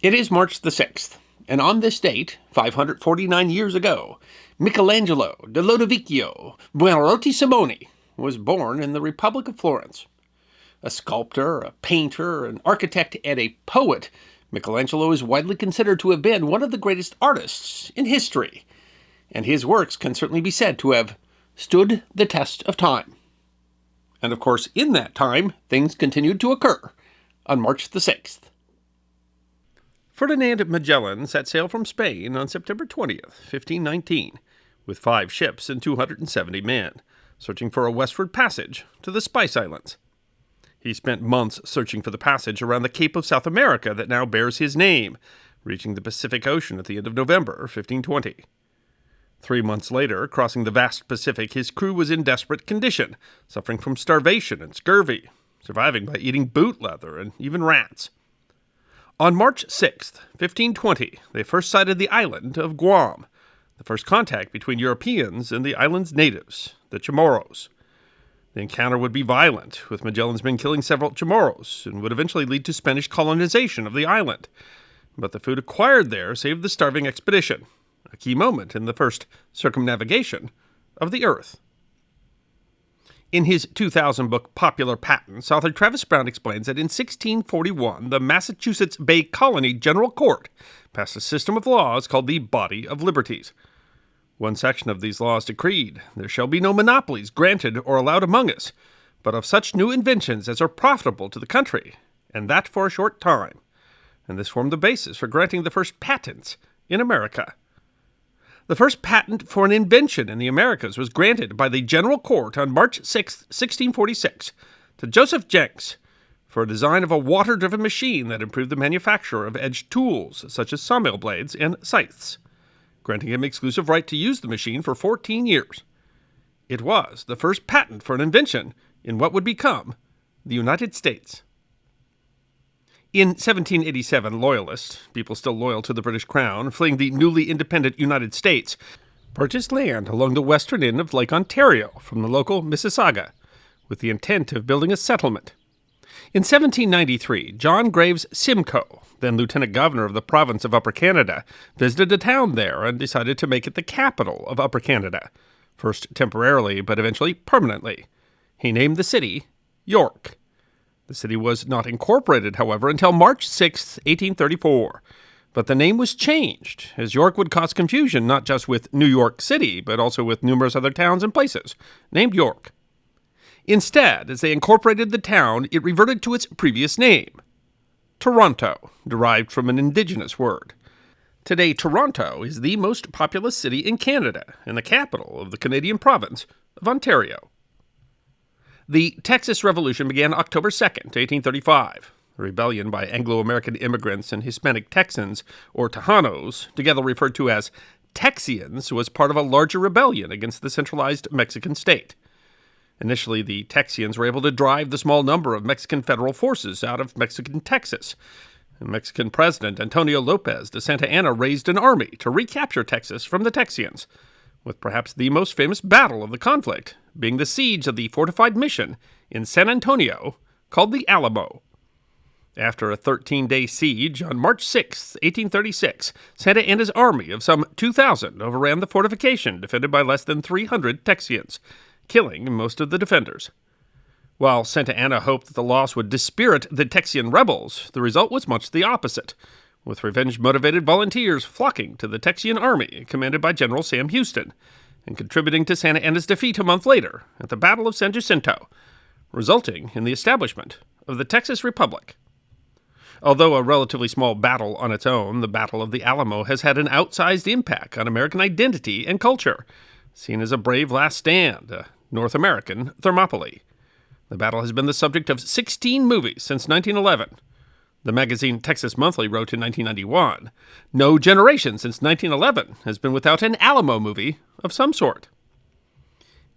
It is March the 6th, and on this date, 549 years ago, Michelangelo de Lodovico Buonarroti Simoni was born in the Republic of Florence. A sculptor, a painter, an architect, and a poet, Michelangelo is widely considered to have been one of the greatest artists in history, and his works can certainly be said to have stood the test of time. And of course, in that time, things continued to occur on March the 6th. Ferdinand Magellan set sail from Spain on September 20th, 1519, with 5 ships and 270 men, searching for a westward passage to the Spice Islands. He spent months searching for the passage around the Cape of South America that now bears his name, reaching the Pacific Ocean at the end of November, 1520. 3 months later, crossing the vast Pacific, his crew was in desperate condition, suffering from starvation and scurvy, surviving by eating boot leather and even rats. On March 6, 1520, they first sighted the island of Guam, the first contact between Europeans and the island's natives, the Chamorros. The encounter would be violent, with Magellan's men killing several Chamorros, and would eventually lead to Spanish colonization of the island. But the food acquired there saved the starving expedition, a key moment in the first circumnavigation of the Earth. In his 2000 book Popular Patents, author Travis Brown explains that in 1641, the Massachusetts Bay Colony General Court passed a system of laws called the Body of Liberties. One section of these laws decreed, "There shall be no monopolies granted or allowed among us, but of such new inventions as are profitable to the country, and that for a short time." And this formed the basis for granting the first patents in America. The first patent for an invention in the Americas was granted by the General Court on March 6, 1646, to Joseph Jenks for a design of a water-driven machine that improved the manufacture of edged tools, such as sawmill blades and scythes, granting him exclusive right to use the machine for 14 years. It was the first patent for an invention in what would become the United States. In 1787, Loyalists, people still loyal to the British Crown, fleeing the newly independent United States, purchased land along the western end of Lake Ontario from the local Mississauga, with the intent of building a settlement. In 1793, John Graves Simcoe, then Lieutenant Governor of the province of Upper Canada, visited a town there and decided to make it the capital of Upper Canada, first temporarily but eventually permanently. He named the city York. The city was not incorporated, however, until March 6, 1834. But the name was changed, as York would cause confusion not just with New York City, but also with numerous other towns and places named York. Instead, as they incorporated the town, it reverted to its previous name, Toronto, derived from an indigenous word. Today, Toronto is the most populous city in Canada and the capital of the Canadian province of Ontario. The Texas Revolution began October 2nd, 1835. A rebellion by Anglo-American immigrants and Hispanic Texans, or Tejanos, together referred to as Texians, was part of a larger rebellion against the centralized Mexican state. Initially, the Texians were able to drive the small number of Mexican federal forces out of Mexican Texas. Mexican President Antonio Lopez de Santa Anna raised an army to recapture Texas from the Texians, with perhaps the most famous battle of the conflict being the siege of the fortified mission in San Antonio called the Alamo. After a 13-day siege on March 6, 1836, Santa Anna's army of some 2,000 overran the fortification defended by less than 300 Texians, killing most of the defenders. While Santa Anna hoped that the loss would dispirit the Texian rebels, the result was much the opposite, with revenge-motivated volunteers flocking to the Texian army commanded by General Sam Houston, and contributing to Santa Anna's defeat a month later at the Battle of San Jacinto, resulting in the establishment of the Texas Republic. Although a relatively small battle on its own, the Battle of the Alamo has had an outsized impact on American identity and culture, seen as a brave last stand, a North American Thermopylae. The battle has been the subject of 16 movies since 1911. The magazine Texas Monthly wrote in 1991, "No generation since 1911 has been without an Alamo movie of some sort."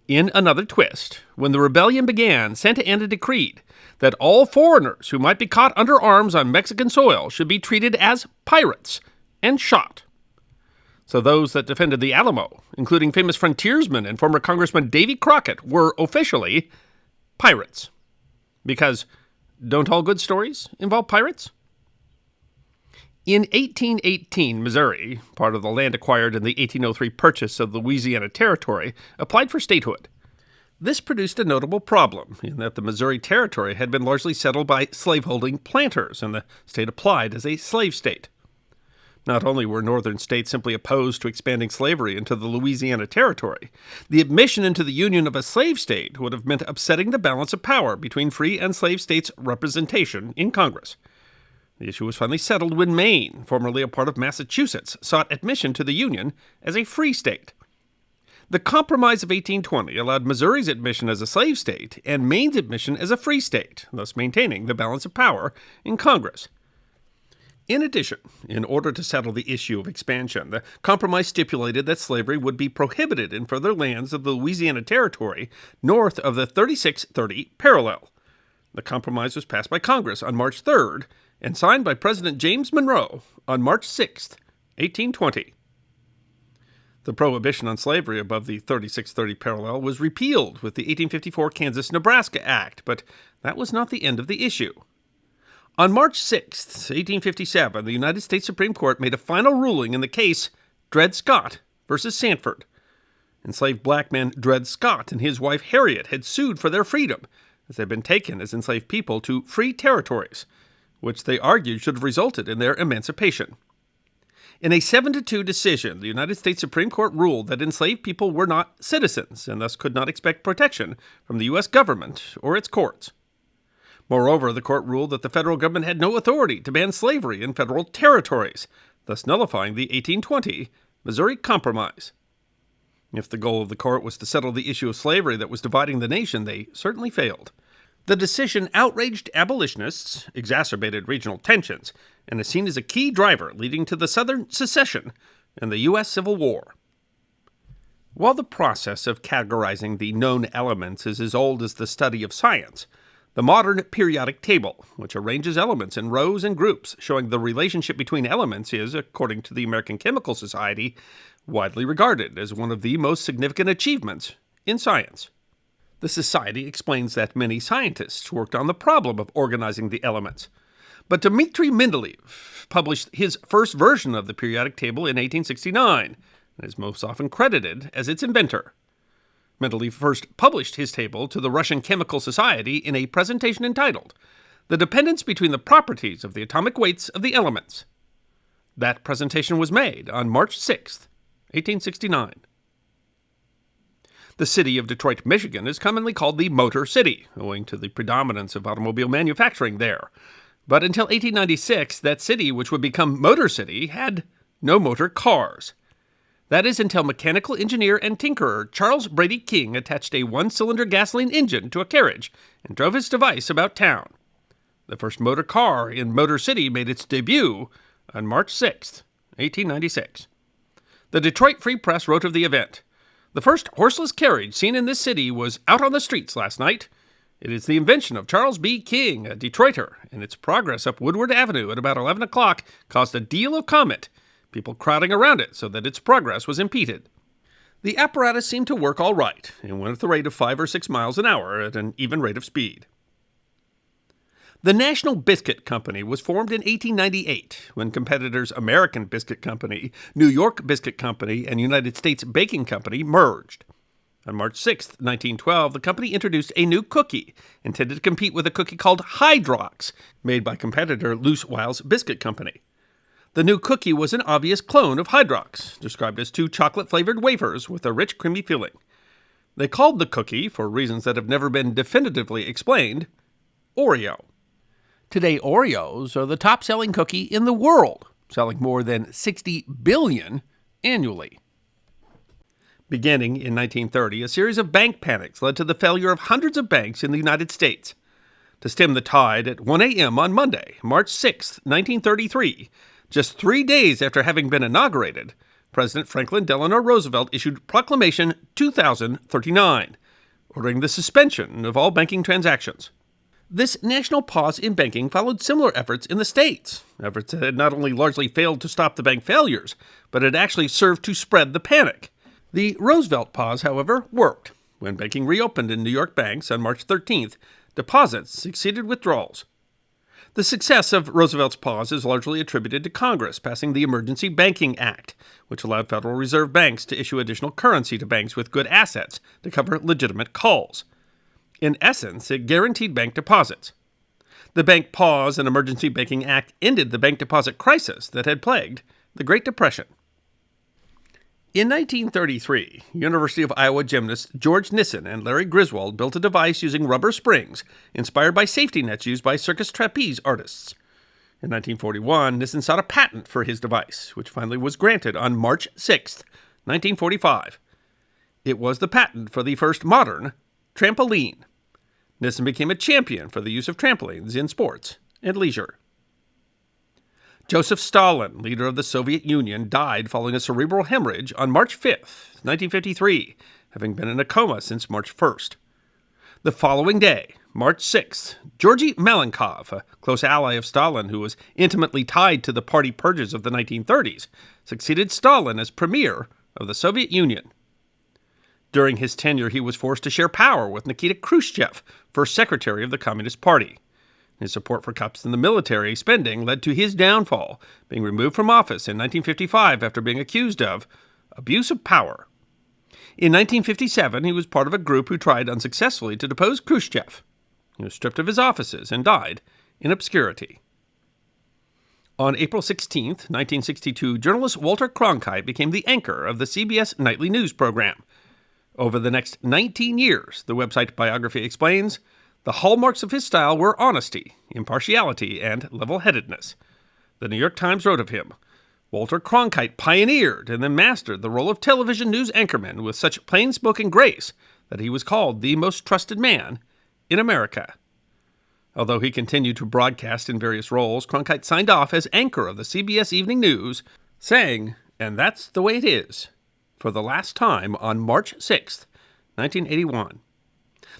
In another twist, when the rebellion began, Santa Anna decreed that all foreigners who might be caught under arms on Mexican soil should be treated as pirates and shot. So those that defended the Alamo, including famous frontiersman and former Congressman Davy Crockett, were officially pirates. Because don't all good stories involve pirates? In 1818, Missouri, part of the land acquired in the 1803 purchase of the Louisiana Territory, applied for statehood. This produced a notable problem in that the Missouri Territory had been largely settled by slaveholding planters, and the state applied as a slave state. Not only were northern states simply opposed to expanding slavery into the Louisiana Territory, the admission into the Union of a slave state would have meant upsetting the balance of power between free and slave states' representation in Congress. The issue was finally settled when Maine, formerly a part of Massachusetts, sought admission to the Union as a free state. The Compromise of 1820 allowed Missouri's admission as a slave state and Maine's admission as a free state, thus maintaining the balance of power in Congress. In addition, in order to settle the issue of expansion, the compromise stipulated that slavery would be prohibited in further lands of the Louisiana Territory north of the 3630 parallel. The compromise was passed by Congress on March 3rd and signed by President James Monroe on March 6, 1820. The prohibition on slavery above the 3630 parallel was repealed with the 1854 Kansas-Nebraska Act, but that was not the end of the issue. On March 6, 1857, the United States Supreme Court made a final ruling in the case Dred Scott v. Sanford. Enslaved black man Dred Scott and his wife Harriet had sued for their freedom, as they had been taken as enslaved people to free territories, which they argued should have resulted in their emancipation. In a 7-2 decision, the United States Supreme Court ruled that enslaved people were not citizens and thus could not expect protection from the U.S. government or its courts. Moreover, the court ruled that the federal government had no authority to ban slavery in federal territories, thus nullifying the 1820 Missouri Compromise. If the goal of the court was to settle the issue of slavery that was dividing the nation, they certainly failed. The decision outraged abolitionists, exacerbated regional tensions, and is seen as a key driver leading to the Southern secession and the U.S. Civil War. While the process of categorizing the known elements is as old as the study of science, the modern periodic table, which arranges elements in rows and groups showing the relationship between elements, is, according to the American Chemical Society, widely regarded as one of the most significant achievements in science. The Society explains that many scientists worked on the problem of organizing the elements, but Dmitri Mendeleev published his first version of the periodic table in 1869 and is most often credited as its inventor. Mendeleev first published his table to the Russian Chemical Society in a presentation entitled The Dependence Between the Properties of the Atomic Weights of the Elements. That presentation was made on March 6, 1869. The city of Detroit, Michigan is commonly called the Motor City, owing to the predominance of automobile manufacturing there. But until 1896, that city, which would become Motor City, had no motor cars. That is until mechanical engineer and tinkerer Charles Brady King attached a one-cylinder gasoline engine to a carriage and drove his device about town. The first motor car in Motor City made its debut on March 6, 1896. The Detroit Free Press wrote of the event, "The first horseless carriage seen in this city was out on the streets last night. It is the invention of Charles B. King, a Detroiter, and its progress up Woodward Avenue at about 11 o'clock caused a deal of comment, people crowding around it so that its progress was impeded. The apparatus seemed to work all right, and went at the rate of 5 or 6 miles an hour at an even rate of speed." The National Biscuit Company was formed in 1898 when competitors American Biscuit Company, New York Biscuit Company, and United States Baking Company merged. On March 6, 1912, the company introduced a new cookie intended to compete with a cookie called Hydrox, made by competitor Loose Wiles Biscuit Company. The new cookie was an obvious clone of Hydrox, described as 2 chocolate-flavored wafers with a rich, creamy filling. They called the cookie, for reasons that have never been definitively explained, Oreo. Today, Oreos are the top-selling cookie in the world, selling more than 60 billion annually. Beginning in 1930, a series of bank panics led to the failure of hundreds of banks in the United States. To stem the tide, at 1 a.m. on Monday, March 6, 1933, just 3 days after having been inaugurated, President Franklin Delano Roosevelt issued Proclamation 2039, ordering the suspension of all banking transactions. This national pause in banking followed similar efforts in the states, efforts that had not only largely failed to stop the bank failures, but had actually served to spread the panic. The Roosevelt pause, however, worked. When banking reopened in New York banks on March 13th, deposits exceeded withdrawals. The success of Roosevelt's pause is largely attributed to Congress passing the Emergency Banking Act, which allowed Federal Reserve banks to issue additional currency to banks with good assets to cover legitimate calls. In essence, it guaranteed bank deposits. The Bank Pause and Emergency Banking Act ended the bank deposit crisis that had plagued the Great Depression. In 1933, University of Iowa gymnasts George Nissen and Larry Griswold built a device using rubber springs, inspired by safety nets used by circus trapeze artists. In 1941, Nissen sought a patent for his device, which finally was granted on March 6, 1945. It was the patent for the first modern trampoline. Nissen became a champion for the use of trampolines in sports and leisure. Joseph Stalin, leader of the Soviet Union, died following a cerebral hemorrhage on March 5, 1953, having been in a coma since March 1st. The following day, March 6th, Georgy Malenkov, a close ally of Stalin who was intimately tied to the party purges of the 1930s, succeeded Stalin as premier of the Soviet Union. During his tenure, he was forced to share power with Nikita Khrushchev, first secretary of the Communist Party. His support for cuts in the military spending led to his downfall, being removed from office in 1955 after being accused of abuse of power. In 1957, he was part of a group who tried unsuccessfully to depose Khrushchev. He was stripped of his offices and died in obscurity. On April 16, 1962, journalist Walter Cronkite became the anchor of the CBS nightly news program. Over the next 19 years, the website Biography explains, the hallmarks of his style were honesty, impartiality, and level-headedness. The New York Times wrote of him, Walter Cronkite pioneered and then mastered the role of television news anchorman with such plain-spoken grace that he was called the most trusted man in America. Although he continued to broadcast in various roles, Cronkite signed off as anchor of the CBS Evening News, saying, "And that's the way it is," for the last time on March 6, 1981.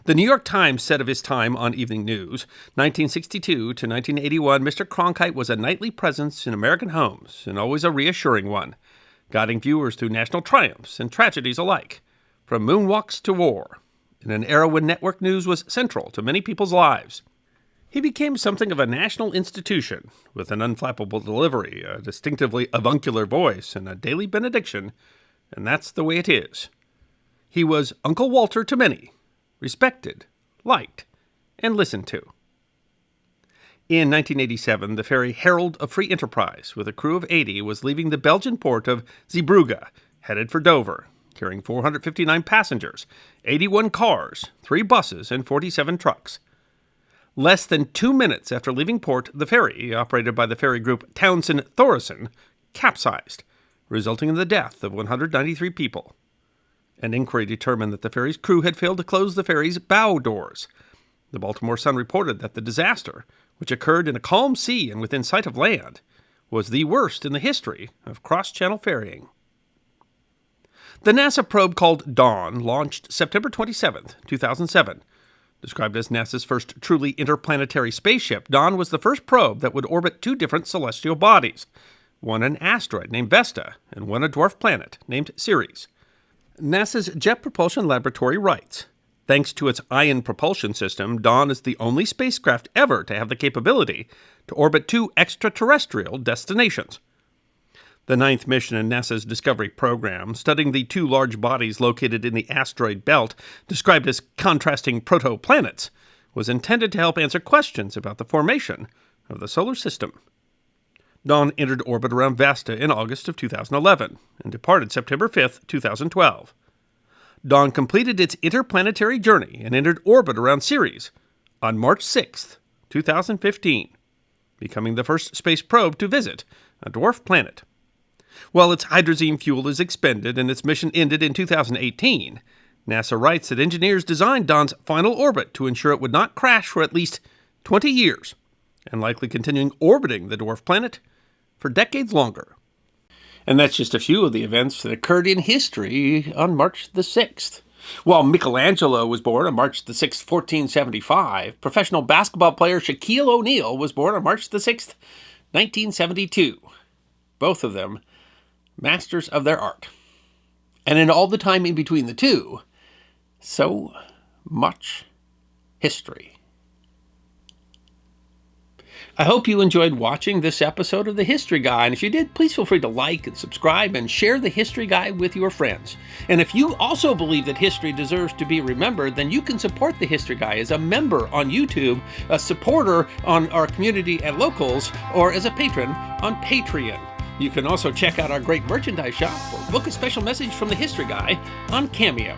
The New York Times said of his time on Evening News, 1962 to 1981, Mr. Cronkite was a nightly presence in American homes, and always a reassuring one, guiding viewers through national triumphs and tragedies alike, from moonwalks to war, in an era when network news was central to many people's lives. He became something of a national institution, with an unflappable delivery, a distinctively avuncular voice, and a daily benediction, and that's the way it is. He was Uncle Walter to many, respected, liked, and listened to. In 1987, the ferry Herald of Free Enterprise, with a crew of 80, was leaving the Belgian port of Zeebrugge, headed for Dover, carrying 459 passengers, 81 cars, 3 buses, and 47 trucks. Less than 2 minutes after leaving port, the ferry, operated by the ferry group Townsend Thoresen, capsized, resulting in the death of 193 people. An inquiry determined that the ferry's crew had failed to close the ferry's bow doors. The Baltimore Sun reported that the disaster, which occurred in a calm sea and within sight of land, was the worst in the history of cross-channel ferrying. The NASA probe called Dawn launched September 27, 2007. Described as NASA's first truly interplanetary spaceship, Dawn was the first probe that would orbit 2 different celestial bodies, one an asteroid named Vesta and one a dwarf planet named Ceres. NASA's Jet Propulsion Laboratory writes, thanks to its ion propulsion system, Dawn is the only spacecraft ever to have the capability to orbit 2 extraterrestrial destinations. The 9th mission in NASA's Discovery program, studying the 2 large bodies located in the asteroid belt, described as contrasting protoplanets, was intended to help answer questions about the formation of the solar system. Dawn entered orbit around Vesta in August of 2011 and departed September 5, 2012. Dawn completed its interplanetary journey and entered orbit around Ceres on March 6, 2015, becoming the first space probe to visit a dwarf planet. While its hydrazine fuel is expended and its mission ended in 2018, NASA writes that engineers designed Dawn's final orbit to ensure it would not crash for at least 20 years, and likely continuing orbiting the dwarf planet for decades longer. And that's just a few of the events that occurred in history on March the 6th. While Michelangelo was born on March the 6th, 1475, professional basketball player Shaquille O'Neal was born on March the 6th, 1972. Both of them masters of their art. And in all the time in between the two, so much history. I hope you enjoyed watching this episode of The History Guy, and if you did, please feel free to like and subscribe and share The History Guy with your friends. And if you also believe that history deserves to be remembered, then you can support The History Guy as a member on YouTube, a supporter on our community at Locals, or as a patron on Patreon. You can also check out our great merchandise shop or book a special message from The History Guy on Cameo.